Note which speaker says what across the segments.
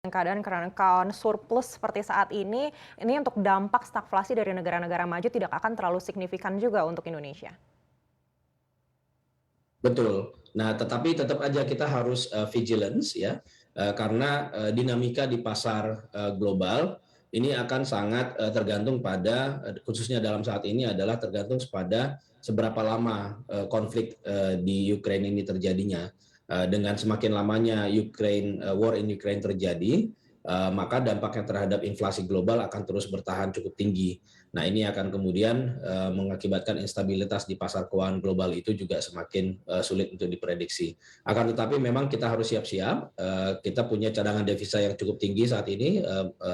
Speaker 1: Keadaan current account surplus seperti saat ini untuk dampak stagflasi dari negara-negara maju tidak akan terlalu signifikan juga untuk Indonesia.
Speaker 2: Betul. Nah, tetapi tetap aja kita harus vigilance ya, karena dinamika di pasar global ini akan sangat tergantung pada khususnya dalam saat ini adalah tergantung pada seberapa lama konflik di Ukraine ini terjadinya. Dengan semakin lamanya war in Ukraine terjadi, maka dampaknya terhadap inflasi global akan terus bertahan cukup tinggi. Nah, ini akan kemudian mengakibatkan instabilitas di pasar keuangan global itu juga semakin sulit untuk diprediksi. Akan tetapi memang kita harus siap-siap. Kita punya cadangan devisa yang cukup tinggi saat ini,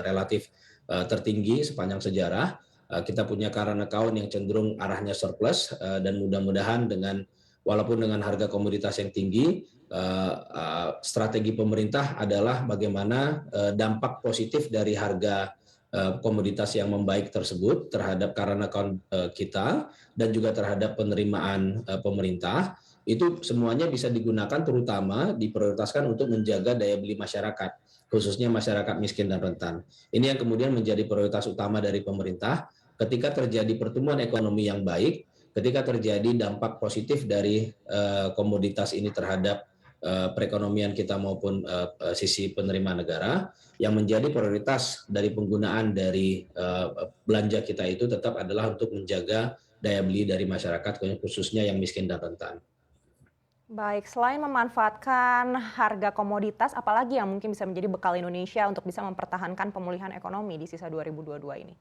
Speaker 2: relatif tertinggi sepanjang sejarah. Kita punya current account yang cenderung arahnya surplus, dan mudah-mudahan walaupun dengan harga komoditas yang tinggi, strategi pemerintah adalah bagaimana dampak positif dari harga komoditas yang membaik tersebut terhadap current account kita dan juga terhadap penerimaan pemerintah, itu semuanya bisa digunakan terutama diprioritaskan untuk menjaga daya beli masyarakat, khususnya masyarakat miskin dan rentan. Ini yang kemudian menjadi prioritas utama dari pemerintah ketika terjadi pertumbuhan ekonomi yang baik, ketika terjadi dampak positif dari komoditas ini terhadap perekonomian kita maupun sisi penerimaan negara, yang menjadi prioritas dari penggunaan dari belanja kita itu tetap adalah untuk menjaga daya beli dari masyarakat, khususnya yang miskin dan rentan.
Speaker 1: Baik, selain memanfaatkan harga komoditas, apalagi yang mungkin bisa menjadi bekal Indonesia untuk bisa mempertahankan pemulihan ekonomi di sisa 2022 ini?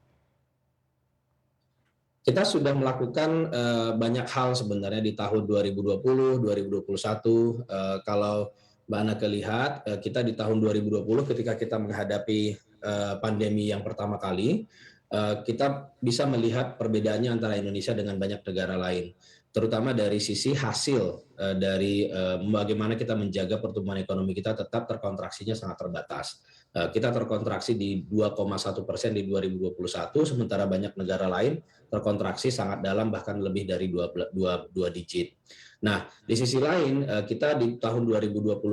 Speaker 2: Kita sudah melakukan banyak hal sebenarnya di tahun 2020, 2021. Kalau Mbak Anake lihat, kita di tahun 2020 ketika kita menghadapi pandemi yang pertama kali, kita bisa melihat perbedaannya antara Indonesia dengan banyak negara lain, terutama dari sisi hasil dari bagaimana kita menjaga pertumbuhan ekonomi kita tetap terkontraksinya sangat terbatas. Kita terkontraksi di 2,1% di 2021, sementara banyak negara lain terkontraksi sangat dalam, bahkan lebih dari dua digit. Nah, di sisi lain, kita di tahun 2021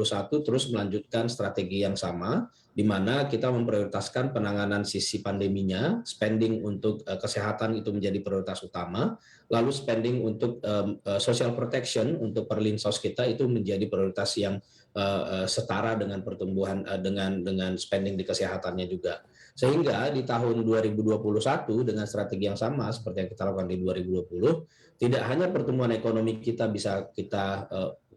Speaker 2: terus melanjutkan strategi yang sama, di mana kita memprioritaskan penanganan sisi pandeminya, spending untuk kesehatan itu menjadi prioritas utama, lalu spending untuk social protection, untuk perlinsos kita itu menjadi prioritas yang setara dengan pertumbuhan dengan spending di kesehatannya juga. Sehingga di tahun 2021 dengan strategi yang sama seperti yang kita lakukan di 2020, tidak hanya pertumbuhan ekonomi kita bisa kita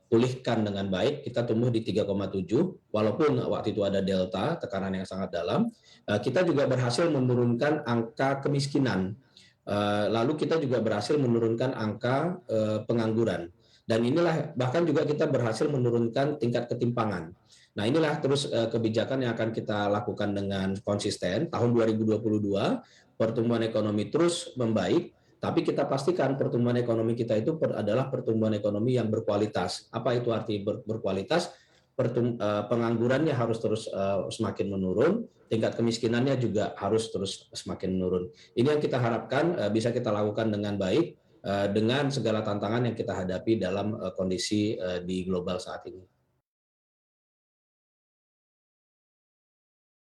Speaker 2: pulihkan dengan baik, kita tumbuh di 3,7 walaupun waktu itu ada delta, tekanan yang sangat dalam, kita juga berhasil menurunkan angka kemiskinan. Lalu kita juga berhasil menurunkan angka pengangguran. Dan inilah bahkan juga kita berhasil menurunkan tingkat ketimpangan. Nah, inilah terus kebijakan yang akan kita lakukan dengan konsisten. Tahun 2022 pertumbuhan ekonomi terus membaik, tapi kita pastikan pertumbuhan ekonomi kita itu adalah pertumbuhan ekonomi yang berkualitas. Apa itu arti berkualitas? Penganggurannya harus terus semakin menurun, tingkat kemiskinannya juga harus terus semakin menurun. Ini yang kita harapkan bisa kita lakukan dengan baik dengan segala tantangan yang kita hadapi dalam kondisi di global saat ini.